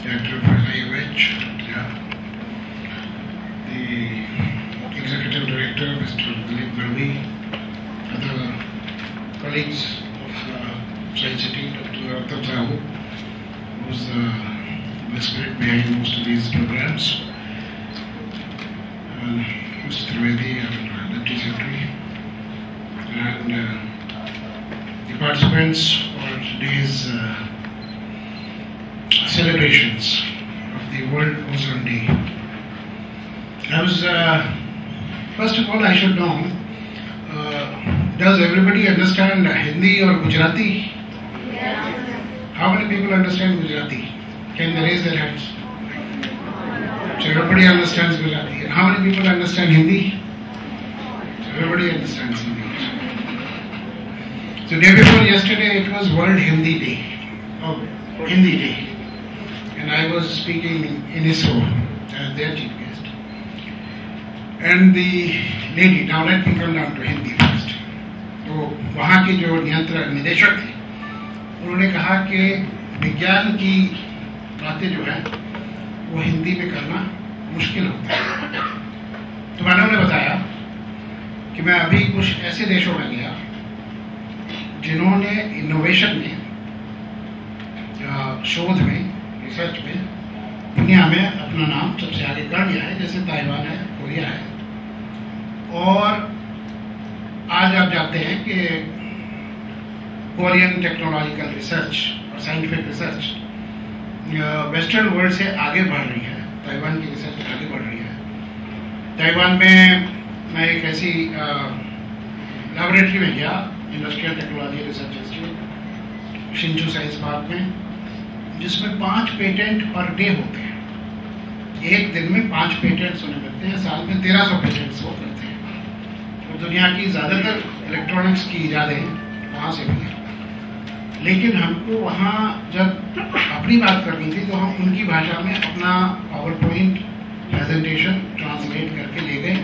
Director of IOH, the Executive Director, Mr. Dilip Garvi, other colleagues of Science City, Dr. Artam Sahu, who's the spirit behind most of these programs, Mr. Trivedi, our Deputy Secretary, and the participants for today's celebrations of the World Ozone Day. First of all, I should know, does everybody understand Hindi or Gujarati? Yes. How many people understand Gujarati? Can they raise their hands? So everybody understands Gujarati. And how many people understand Hindi? So everybody understands Hindi. So day before yesterday it was World Hindi Day. Oh, Hindi Day. And I was speaking in ISRO as their chief guest. And the lady, now let me come down to Hindi first. तो वहाँ के जो निदेशक थे उन्होंने कहा कि विज्ञान की बातें जो है वो हिंदी में करना मुश्किल होता है। तो मैंने उन्हें बताया कि मैं अभी कुछ ऐसे देशों में गया जिन्होंने इनोवेशन में, शोध में, रिसर्च में दुनिया में अपना नाम सबसे आगे कर लिया है, जैसे ताइवान है, कोरिया है। और आज आप जानते हैं कि कोरियन टेक्नोलॉजिकल रिसर्च और साइंटिफिक रिसर्च वेस्टर्न वर्ल्ड से आगे बढ़ रही है। ताइवान की रिसर्च आगे बढ़ रही है। ताइवान में मैं एक ऐसी लैबोरेटरी में गया, industrial technology research institute Hsinchu science park में, जिसमें 5 पेटेंट पर डे होते हैं। एक दिन में 5 पेटेंट्स होने लगते हैं, साल में 1300 पेटेंट्स वो करते हैं। और दुनिया की ज़्यादातर इलेक्ट्रॉनिक्स की इजादें वहाँ से भी हैं। लेकिन हमको वहाँ जब अपनी बात करनी थी तो हम उनकी भाषा में अपना पावर पॉइंट प्रेजेंटेशन ट्रांसलेट करके ले गए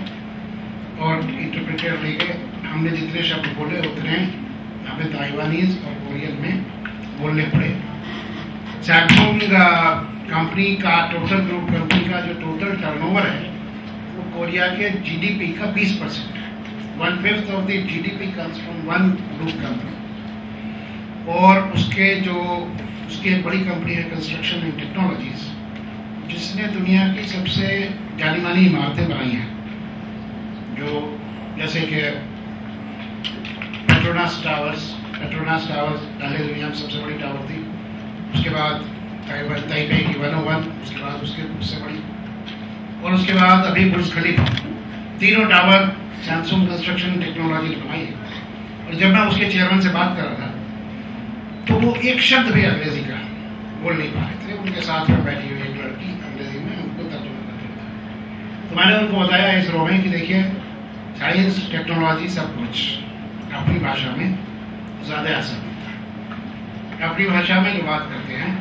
और इंटरप्रेटर ले गए। हमने जितने शब्द बोले उतने हमें ताइवानीज और कोरियन में बोलने पड़े। सैमसंग कंपनी का टोटल ग्रुप कंपनी का जो टोटल टर्नओवर है वो कोरिया के जीडीपी का 20% है। 1/5 of the GDP comes from one group company. और उसके एक बड़ी कंपनी है कंस्ट्रक्शन एंड टेक्नोलॉजीज, जिसने दुनिया की सबसे जानी मानी इमारतें बनाई हैं, जो जैसे कि पेट्रोनास टावर्स पहले दुनिया में सबसे बड़ी टावर थी। उसके बाद ताइपे की 101, उसके बाद उससे बड़ी, और उसके बाद अभी बुर्ज खलीफा। तीनों टावर सैमसंग कंस्ट्रक्शन टेक्नोलॉजी ने बनाई है। और जब मैं उसके चेयरमैन से बात कर रहा था तो वो एक शब्द भी अंग्रेजी का बोल नहीं पा रहे थे। उनके साथ में बैठी हुई एक लड़की अंग्रेजी में उनको तर्जुमा कर रही थी। तो मैंने उनको बताया इस रो में कि देखिए, साइंस टेक्नोलॉजी सब कुछ अपनी भाषा में ज़्यादा आसान होता है। अपनी भाषा में जो बात करते हैं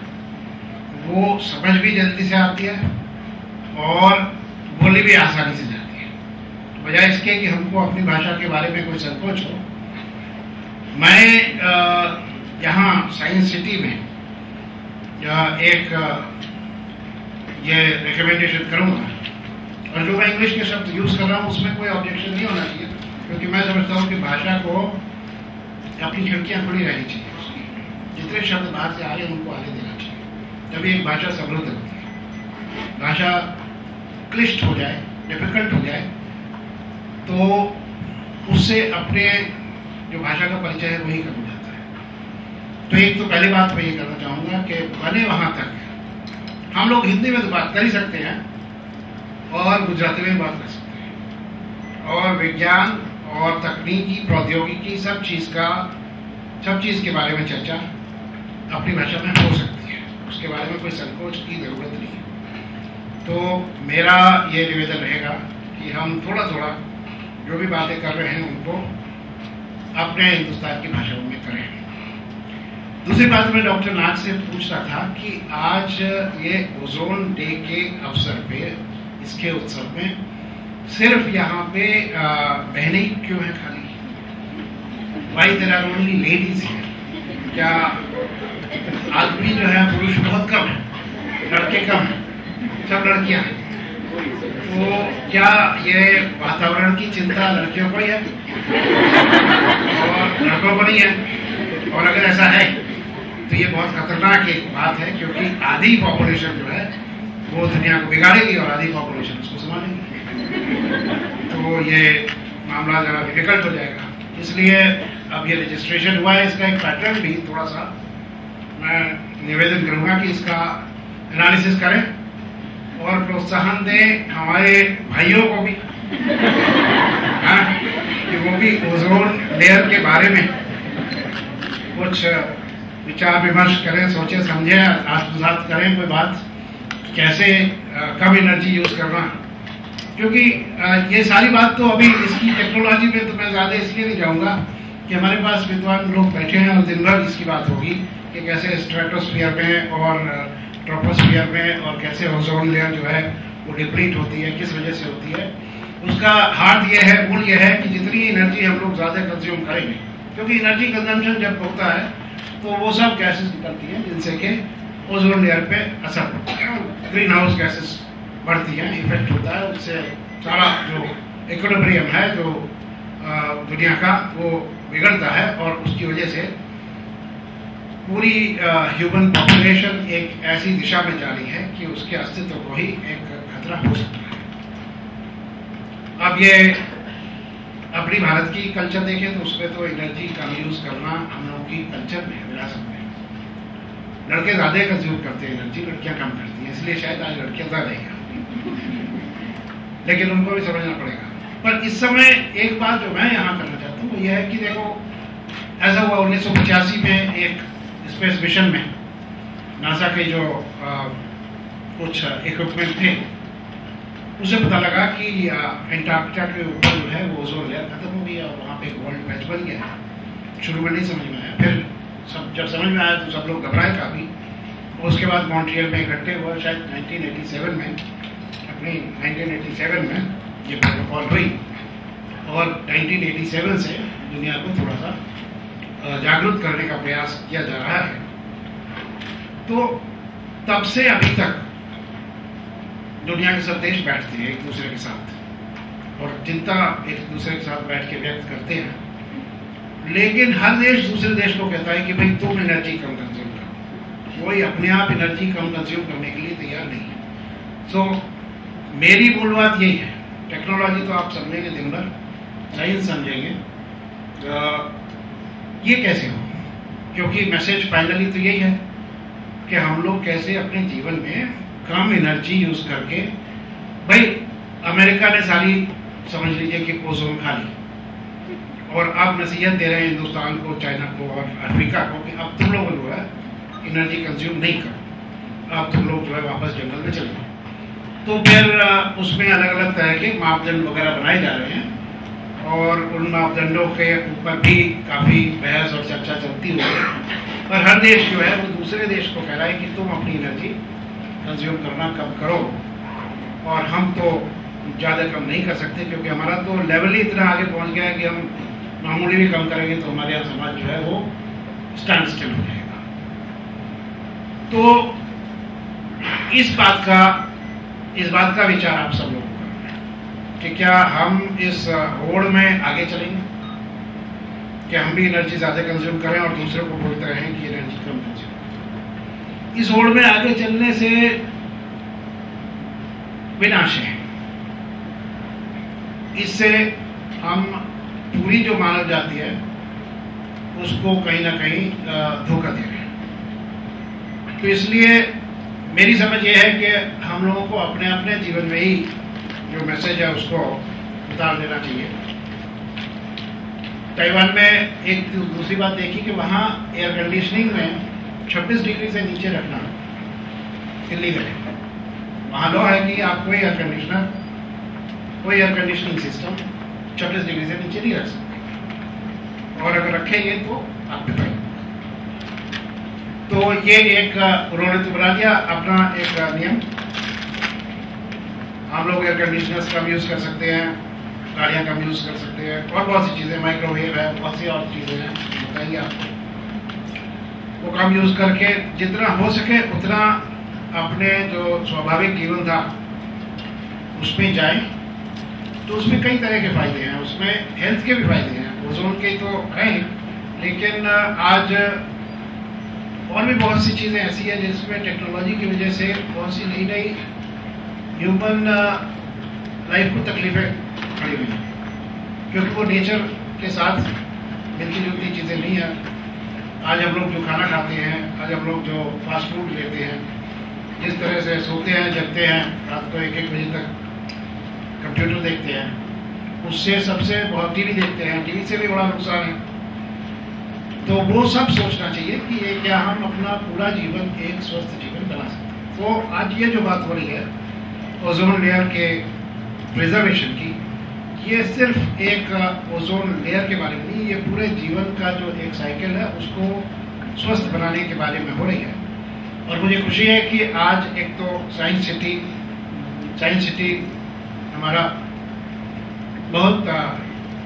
वो समझ भी जल्दी से आती है और बोली भी आसानी से जाती है। बजाय इसके कि हमको अपनी भाषा के बारे में कोई संकोच हो। मैं यहाँ साइंस सिटी में एक ये रिकमेंडेशन करूँगा, और जो मैं इंग्लिश के शब्द यूज़ कर रहा हूँ उसमें कोई ऑब्जेक्शन नहीं होना चाहिए, क्योंकि मैं समझता हूँ कि भाषा को अपनी खिड़कियाँ खुली रहनी चाहिए। उसकी जितने शब्द बाहर से आ रहे हैं उनको आगे देना चाहिए, तभी एक भाषा समृद्ध होती है। भाषा क्लिष्ट हो जाए, डिफिकल्ट हो जाए, तो उससे अपने जो भाषा का परिचय है वही कम हो जाता है। तो एक तो पहली बात मैं ये करना चाहूँगा कि बने वहाँ तक हम लोग हिंदी में तो बात कर ही सकते हैं और गुजराती में बात कर सकते हैं, और विज्ञान और तकनीकी प्रौद्योगिकी सब चीज़ के बारे में चर्चा अपनी भाषा में हो सकती है। उसके बारे में कोई संकोच की ज़रूरत नहीं है। तो मेरा ये निवेदन रहेगा कि हम थोड़ा थोड़ा जो भी बातें कर रहे हैं उनको अपने हिंदुस्तान की भाषाओं में करें। दूसरी बात मैं डॉक्टर नाग से पूछ रहा था कि आज ये ओजोन डे के अवसर पे, इसके उत्सव में सिर्फ यहाँ पे बहनें ही क्यों है खाली? Why there are only ladies है? क्या आदमी जो है पुरुष बहुत कम है, लड़के लड़के कम हैं, सब लड़कियां हैं। तो क्या ये वातावरण की चिंता लड़कियों को ही है और लड़कों को नहीं है? और अगर ऐसा है तो ये बहुत खतरनाक एक बात है, क्योंकि आधी पॉपुलेशन जो है वो दुनिया को बिगाड़ेगी और आधी पॉपुलेशन उसको संभालेगी। तो ये मामला ज़रा डिफिकल्ट हो जाएगा। इसलिए अब ये रजिस्ट्रेशन हुआ है, इसका एक पैटर्न भी थोड़ा सा मैं निवेदन करूंगा कि इसका एनालिसिस करें और प्रोत्साहन दें हमारे भाइयों को भी, हाँ, कि वो भी ओजोन लेयर के बारे में कुछ विचार विमर्श करें, सोचे समझे, आत्मसात करें कोई बात, कैसे कम एनर्जी यूज करना। क्योंकि ये सारी बात तो अभी इसकी टेक्नोलॉजी में तो मैं ज़्यादा इसलिए नहीं जाऊँगा कि हमारे पास विद्वान लोग बैठे हैं और दिन भर इसकी बात होगी कि कैसे स्ट्रेटोस्फीयर में और ट्रोपोस्फीयर में और कैसे ओजोन लेयर जो है वो डिप्लीट होती है, किस वजह से होती है। उसका हार्ड ये है, मूल ये है कि जितनी एनर्जी हम लोग ज़्यादा कंज्यूम करेंगे, क्योंकि एनर्जी कंजम्पशन जब होता है तो वो सब गैसेस निकलती हैं जिनसे कि ओजोन लेयर पे असर पड़ता है, ग्रीन हाउस गैसेस बढ़ती हैं, इफेक्ट होता है, उससे सारा जो इक्विलिब्रियम है जो दुनिया का वो बिगड़ता है और उसकी वजह से पूरी ह्यूमन पॉपुलेशन एक ऐसी दिशा में जा रही है कि उसके अस्तित्व को ही एक खतरा हो सकता है। अब ये अपनी भारत की कल्चर देखें तो उसमें तो एनर्जी कम यूज करना हम लोगों की कल्चर में, विरासत में। लड़के ज्यादा कंज्यूम करते हैं एनर्जी, लड़कियां कम करती हैं, इसलिए शायद आज लड़कियां ज्यादा हैं, लेकिन उनको भी समझना पड़ेगा। पर इस समय एक बात जो मैं यहाँ करना चाहता हूँ वो ये है कि देखो, ऐसा हुआ 1985 में एक स्पेस मिशन में नासा के जो कुछ इक्विपमेंट थे, उसे पता लगा कि एंटार्क्टिका के ऊपर जो है वो ओजोन लेयर खत्म हो गई और वहाँ पे एक वर्ल्ड पैच बन गया है। शुरू में नहीं समझ में आया, फिर जब समझ में आया तो सब लोग घबराए काफ़ी। उसके बाद मॉन्ट्रियल में इकट्ठे हुआ, शायद 1987 में, अपनी 1987 में ये प्रोटोकॉल हुई और 1987 से दुनिया को थोड़ा सा जागरूक करने का प्रयास किया जा रहा है। तो तब से अभी तक दुनिया के सब देश बैठते हैं एक दूसरे के साथ और चिंता एक दूसरे के साथ बैठ के व्यक्त करते हैं, लेकिन हर देश दूसरे देश को कहता है कि भाई तुम एनर्जी कम कंज्यूम करो। कोई अपने आप एनर्जी कम कंज्यूम करने के लिए तैयार नहीं है। सो मेरी मूल बात यही है, टेक्नोलॉजी तो आप समझेंगे दिन भर, साइंस समझेंगे, ये कैसे हो, क्योंकि मैसेज फाइनली तो यही है कि हम लोग कैसे अपने जीवन में कम एनर्जी यूज करके, भाई अमेरिका ने सारी समझ लीजिए कि ओजोन खा ली और अब नसीहत दे रहे हैं हिंदुस्तान को, चाइना को और अफ्रीका को कि अब तुम लोग जो है एनर्जी कंज्यूम नहीं करो, अब तुम लोग जो है वापस जंगल में चले जाओ। तो फिर उसमें अलग अलग तरह के मापदंड वगैरह बनाए जा रहे हैं और उन मापदंडों के ऊपर भी काफ़ी बहस और चर्चा चलती हुई है। पर हर देश जो है वो दूसरे देश को कह रहा है कि तुम अपनी एनर्जी कंज्यूम करना कम करो और हम तो ज़्यादा कम नहीं कर सकते, क्योंकि हमारा तो लेवल ही इतना आगे पहुंच गया है कि हम मामूली भी कम करेंगे तो हमारे यहाँ समाज जो है वो स्टैंड स्टिल हो जाएगा। तो इस बात का विचार आप सब लोगों को करना है कि क्या हम इस होड़ में आगे चलेंगे, कि हम भी एनर्जी ज़्यादा कंज्यूम करें और दूसरे को बोलते रहें कि एनर्जी कम कंज्यूम करें। इस होड़ में आगे चलने से विनाश है। इससे हम पूरी जो मानव जाति है उसको कहीं ना कहीं धोखा दे रहे हैं। तो इसलिए मेरी समझ ये है कि हम लोगों को अपने अपने जीवन में ही जो मैसेज है उसको उतार देना चाहिए। ताइवान में एक दूसरी बात देखी कि वहाँ एयर कंडीशनिंग में 26 डिग्री से नीचे रखना इलीगल है। वहाँ लॉ है कि आप कोई एयर कंडीशनिंग सिस्टम 26 डिग्री से नीचे नहीं रख सकते और अगर रखेंगे तो आप पे पड़ेगा। तो ये एक उन्होंने तो बना दिया अपना एक नियम। हम लोग एयर कंडीशनर्स कम यूज कर सकते हैं, गाड़ियाँ कम यूज कर सकते हैं और बहुत सी चीज़ें, माइक्रोवेव है, बहुत सी और चीज़ें हैं, बताइए आपको। वो कम यूज करके जितना हो सके उतना अपने जो स्वाभाविक जीवन था उसमें जाए तो उसमें कई तरह के फायदे हैं, उसमें हेल्थ के भी फायदे हैं, ओजोन के तो हैं, लेकिन आज और भी बहुत सी चीज़ें ऐसी हैं जिसमें टेक्नोलॉजी की वजह से बहुत सी नई नई ह्यूमन लाइफ को तकलीफें खड़ी हुई हैं, क्योंकि वो नेचर के साथ मिलती जुलती चीज़ें नहीं हैं। आज हम लोग जो खाना खाते हैं, आज हम लोग जो फास्ट फूड लेते हैं, जिस तरह से सोते हैं जगते हैं, रात को 1-1 बजे तक कंप्यूटर देखते हैं, उससे सबसे बहुत टीवी देखते हैं, टीवी से भी बड़ा नुकसान है। तो वो सब सोचना चाहिए कि ये क्या हम अपना पूरा जीवन एक स्वस्थ जीवन बना सकते हैं। तो आज ये जो बात हो रही है ओजोन लेयर के प्रिजर्वेशन की, ये सिर्फ एक ओजोन लेयर के बारे में नहीं, ये पूरे जीवन का जो एक साइकिल है उसको स्वस्थ बनाने के बारे में हो रही है। और मुझे खुशी है कि आज एक तो साइंस सिटी हमारा बहुत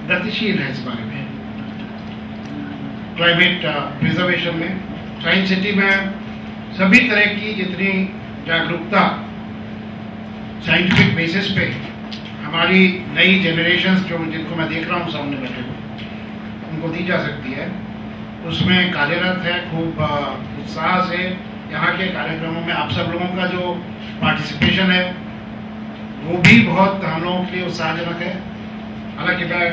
गतिशील है इस बारे में, क्लाइमेट प्रिजर्वेशन में। साइंस सिटी में सभी तरह की जितनी जागरूकता साइंटिफिक बेसिस पे हमारी नई जनरेशन्स जो जिनको मैं देख रहा हूँ सामने बैठे हुए, उनको दी जा सकती है, उसमें कार्यरत है। खूब उत्साह से यहाँ के कार्यक्रमों में आप सब लोगों का जो पार्टिसिपेशन है वो भी बहुत हम लोगों के लिए उत्साहजनक है। हालांकि मैं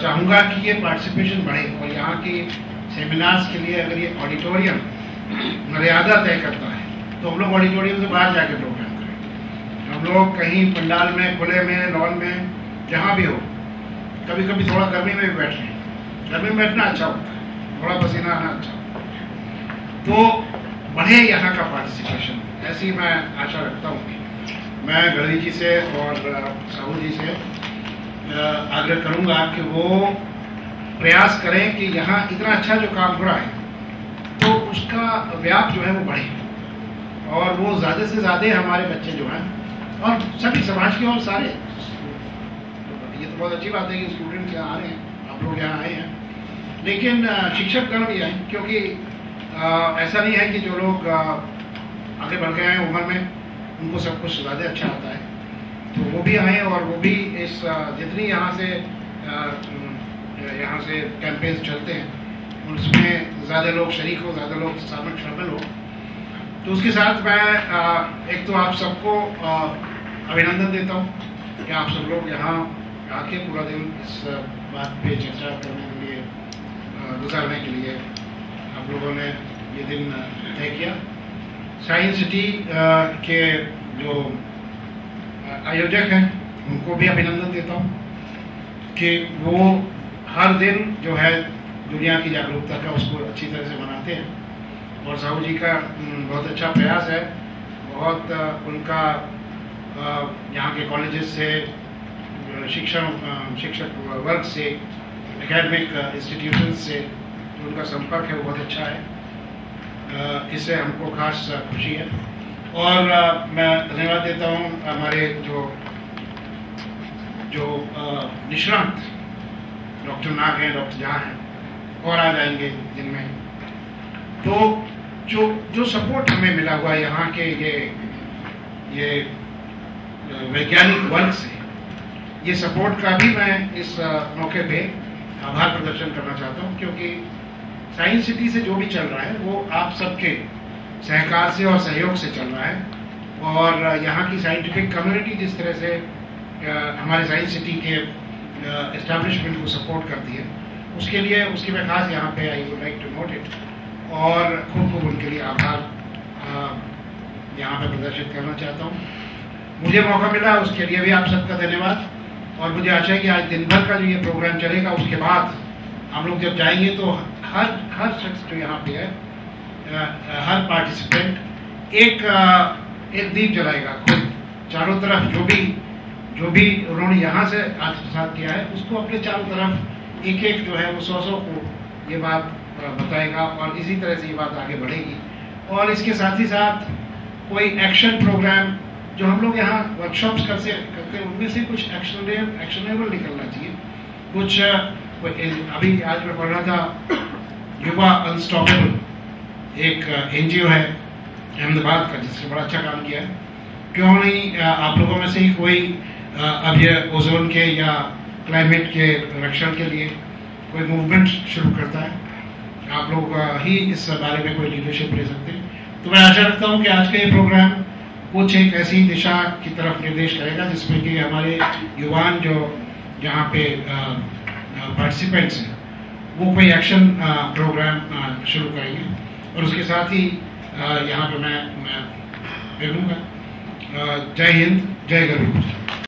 चाहूँगा कि ये पार्टिसिपेशन बढ़े और यहाँ की सेमिनार्स के लिए अगर ये ऑडिटोरियम मर्यादा तय करता है तो हम लोग ऑडिटोरियम से बाहर जाके प्रोग्राम करें। हम लोग कहीं पंडाल में, खुले में, लॉन में, जहाँ भी हो, कभी कभी थोड़ा गर्मी में भी बैठ रहे हैं, गर्मी में बैठना अच्छा होता है, थोड़ा पसीना आना अच्छा होता है, तो बढ़े यहाँ का पार्टिसिपेशन, ऐसी मैं आशा रखता हूँ। मैं गढ़वी जी से और साहू जी से आग्रह करूंगा कि वो प्रयास करें कि यहाँ इतना अच्छा जो काम हो रहा है तो उसका व्याप जो है वो बढ़े और वो ज़्यादा से ज़्यादा हमारे बच्चे जो हैं और सभी समाज के और सारे, ये तो बहुत अच्छी बात है कि स्टूडेंट यहाँ आ रहे हैं, आप लोग यहाँ आए हैं, लेकिन शिक्षकगण भी आए, क्योंकि ऐसा नहीं है कि जो लोग आगे बढ़ गए हैं उम्र में उनको सब कुछ ज़्यादा अच्छा आता है, तो वो भी आए और वो भी इस जितनी यहाँ से कैंपेन्स चलते हैं उसमें ज़्यादा लोग शरीक हो, ज़्यादा लोग शामिल हो। तो उसके साथ मैं एक तो आप सबको अभिनंदन देता हूँ कि आप सब लोग यहाँ आके पूरा दिन इस बात पे चर्चा करने के लिए, गुजारने के लिए आप लोगों ने ये दिन तय किया। साइंस सिटी के जो आयोजक हैं उनको भी अभिनंदन देता हूँ कि वो हर दिन जो है दुनिया की जागरूकता का उसको अच्छी तरह से मनाते हैं और साहू जी का बहुत अच्छा प्रयास है। बहुत उनका यहाँ के कॉलेजेस से, शिक्षक वर्ग से, एकेडमिक इंस्टीट्यूशन से जो उनका संपर्क है वो बहुत अच्छा है, इससे हमको खास खुशी है। और मैं धन्यवाद देता हूँ हमारे जो निष्णात डॉक्टर नाग हैं, डॉक्टर जहाँ हैं और आ जाएंगे जिनमें, तो जो सपोर्ट हमें मिला हुआ है यहाँ के ये वैज्ञानिक वर्ग से, ये सपोर्ट का भी मैं इस मौके पे आभार प्रदर्शन करना चाहता हूँ, क्योंकि साइंस सिटी से जो भी चल रहा है वो आप सबके सहकार से और सहयोग से चल रहा है। और यहाँ की साइंटिफिक कम्युनिटी जिस तरह से हमारे साइंस सिटी के एस्टैब्लिशमेंट को सपोर्ट करती है, उसके लिए उसकी मैं खास यहाँ पे I would like to note it और खूब उनके लिए आभार यहाँ पे प्रदर्शित करना चाहता हूँ। मुझे मौका मिला उसके लिए भी आप सबका धन्यवाद। और मुझे आशा है कि आज दिन भर का जो ये प्रोग्राम चलेगा उसके बाद हम लोग जब जाएंगे तो हर शख्स जो यहाँ पे है, हर पार्टिसिपेंट एक दीप जलाएगा खुद चारों तरफ, जो भी उन्होंने यहाँ से आत्मसात किया है उसको अपने चारों तरफ एक जो है वो 100 को ये बात बताएगा और इसी तरह से ये बात आगे बढ़ेगी। और इसके साथ ही साथ कोई एक्शन प्रोग्राम जो हम लोग यहाँ वर्कशॉप्स करते हैं उनमें से कुछ एक्शनेबल निकलना चाहिए। कुछ अभी आज मैं पढ़ रहा था, युवा अनस्टॉपेबल एक NGO है अहमदाबाद का, जिसने बड़ा अच्छा काम किया है। क्यों नहीं आप लोगों में से ही कोई अब ये ओजोन के या क्लाइमेट के रक्षण के लिए कोई मूवमेंट शुरू करता है? आप लोग ही इस बारे में कोई लीडरशिप ले सकते हैं। तो मैं आशा रखता हूँ कि आज का ये प्रोग्राम कुछ एक ऐसी दिशा की तरफ निर्देश करेगा जिसमें कि हमारे युवान जो यहाँ पे पार्टिसिपेंट्स हैं वो कोई एक्शन प्रोग्राम शुरू करेंगे। और उसके साथ ही यहाँ पे मैं विरूँगा। जय हिंद, जय गरुड़।